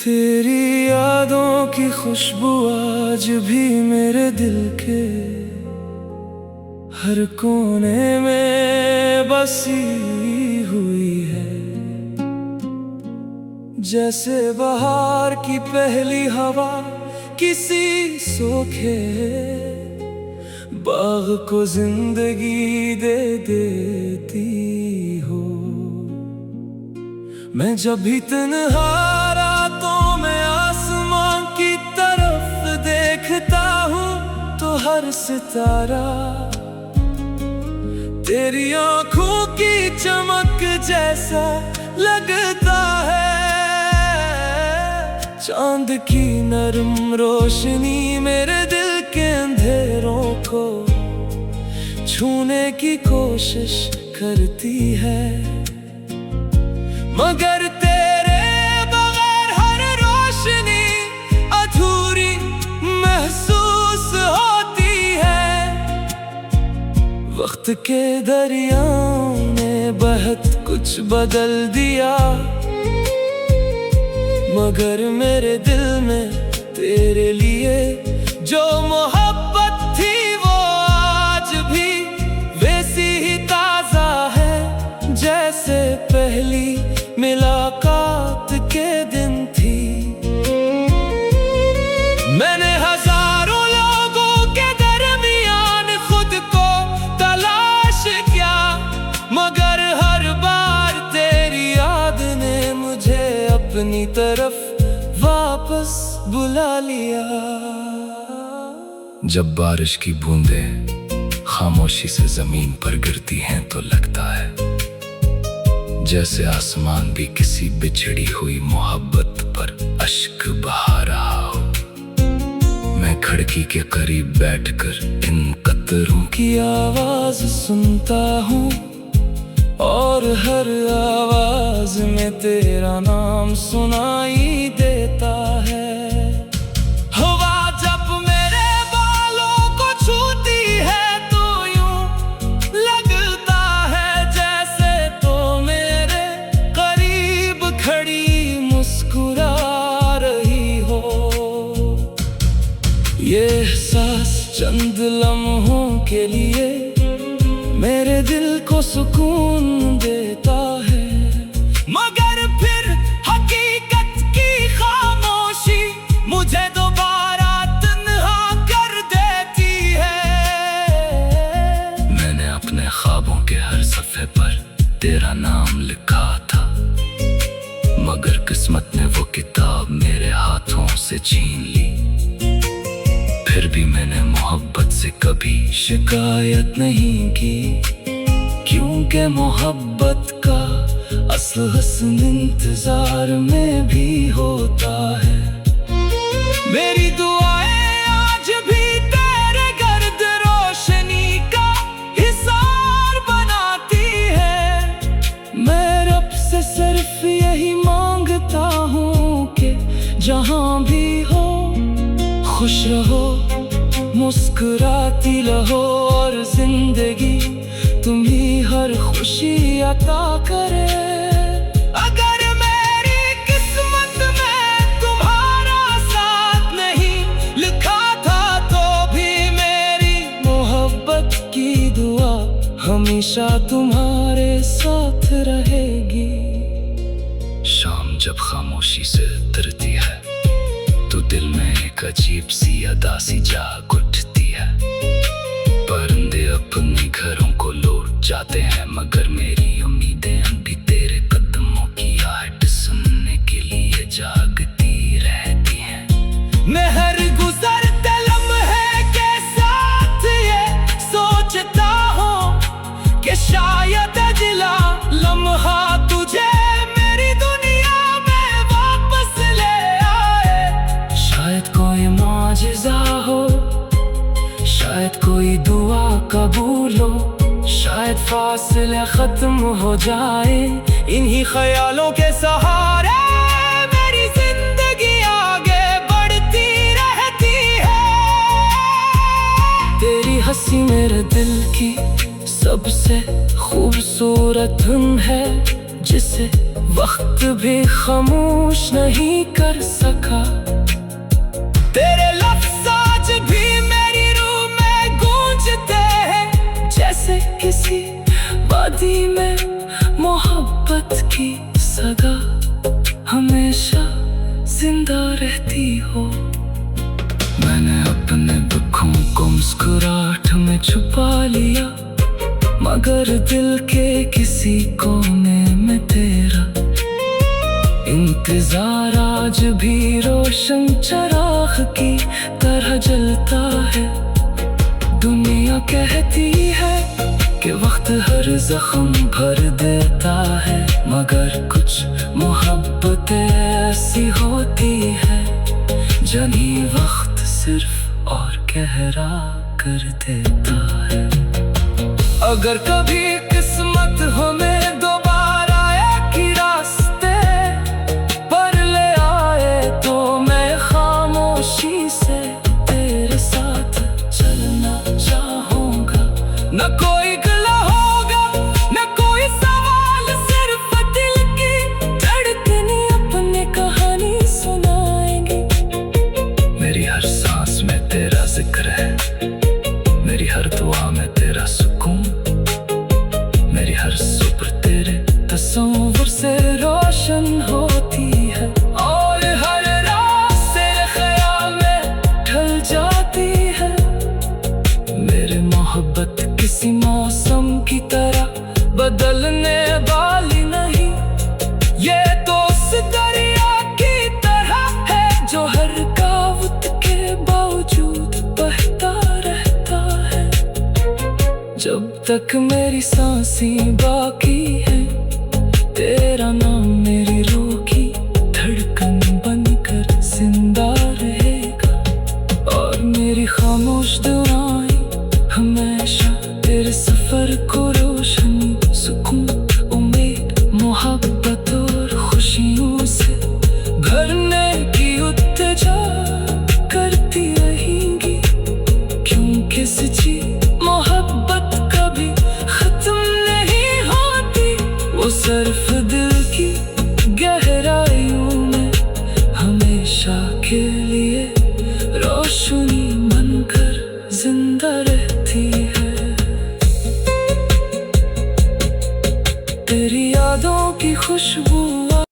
तेरी यादों की खुशबू आज भी मेरे दिल के हर कोने में बसी हुई है। जैसे बहार की पहली हवा किसी सूखे बाग को जिंदगी दे देती हो। मैं जब भी तन्हा रातों में आसमां की तरफ देखता हूँ तो हर सितारा तेरी आँखों की चमक जैसा लगता है। चांद की नरम रोशनी मेरे दिल के अंधेरों को छूने की कोशिश करती है, मगर तेरे बगैर हर रोशनी अधूरी महसूस होती है। वक्त के दरियाओं ने बहुत कुछ बदल दिया, मगर मेरे दिल में तेरे लिए जो मोहब्बत थी वो आज भी वैसी ही ताजा है जैसे पहली मुलाकात के दिन थी। मैंने हजारों लोगों के दरमियान खुद को तलाश किया, मगर हर बार तेरी याद ने मुझे अपनी तरफ वापस बुला लिया। जब बारिश की बूंदें खामोशी से जमीन पर गिरती हैं तो लगता है जैसे आसमान भी किसी बिछड़ी हुई मोहब्बत पर अश्क बहा रहा हो। मैं खिड़की के करीब बैठकर इन कतरों की आवाज सुनता हूँ और हर आवाज में तेरा नाम सुनाई देता है। हवा जब मेरे बालों को छूती है तो यूं लगता है जैसे तो मेरे करीब खड़ी मुस्कुरा रही हो। ये एहसास चंद लम्हों के लिए मेरे दिल को सुकून देता है, मगर फिर हकीकत की खामोशी मुझे दोबारा तन्हा कर देती है। मैंने अपने ख्वाबों के हर सफ़े पर तेरा नाम लिखा था, मगर किस्मत ने वो किताब मेरे हाथों से छीन ली। फिर भी मैंने मोहब्बत से कभी शिकायत नहीं की, क्योंकि मोहब्बत का असल हस्न इंतजार में भी होता है। मेरी दुआएं आज भी तेरे गर्द रोशनी का हिसार बनाती है। मैं रब से सिर्फ यही मांगता हूँ कि जहाँ भी हो खुश रहो, मुस्कुराती रहो और जिंदगी तुम्ही हर खुशी अता करे। अगर मेरी किस्मत में तुम्हारा साथ नहीं लिखा था तो भी मेरी मोहब्बत की दुआ हमेशा तुम्हारे साथ रहेगी। शाम जब खामोशी से उतरती है तो दिल में एक अजीब सी अदा सी जाग उठती है। परिंदे अपने घरों को लौट जाते हैं, मगर मेरी उम्मीदें अभी तेरे कदमों की आहट सुनने के लिए जागती रहती हैं। मैं हर गुजरते लम्हे के साथ ये सोचता हूँ कि शायद अगला लम्हा तुझे मेरी दुनिया में वापस ले आए। शायद कोई मौजिज़ा हो, शायद कोई दुआ कबूल हो, शायद फासले खत्म हो जाए। इन्हीं ख्यालों के सहारे मेरी जिंदगी आगे बढ़ती रहती है। तेरी हंसी मेरे दिल की सबसे खूबसूरत धुन है, जिसे वक्त भी खामोश नहीं कर सका। तेरे लफ्ज़ आज भी मेरी रूह में गूंजते हैं, जैसे किसी वादी में मोहब्बत की सदा हमेशा जिंदा रहती हो। मैंने अपने दुखों को मुस्कुराहट में छुपा लिया, मगर दिल के किसी कोने में तेरा इंतजार आज भी रोशन चिराग की तरह जलता है। दुनिया कहती है कि वक्त हर जख्म भर देता है, मगर कुछ मोहब्बतें ऐसी होती है जिन्हें वक्त सिर्फ और गहरा कर देता है। अगर कभी किस्मत हमें दोबारा एक ही रास्ते पर ले आए, तो मैं खामोशी से तेरे साथ चलना चाहूँगा। न कोई गला होगा, न कोई सवाल, सिर्फ दिल की धड़कने अपनी कहानी सुनाएंगी। मेरी हर सांस में तेरा जिक्र है, मेरी हर दुआ में तेरा सुकून, मेरी हर सुपर तेरे तस्वीर से रोशन होती है, और हर रात तेरे ख्याल में ढल जाती है। मेरी मोहब्बत किसी मौसम की तरह बदलने वाली नहीं, ये तो उस दरिया की तरह है जो हर कावत के बावजूद बहता रहता है। जब तक मेरी सांसें बाकी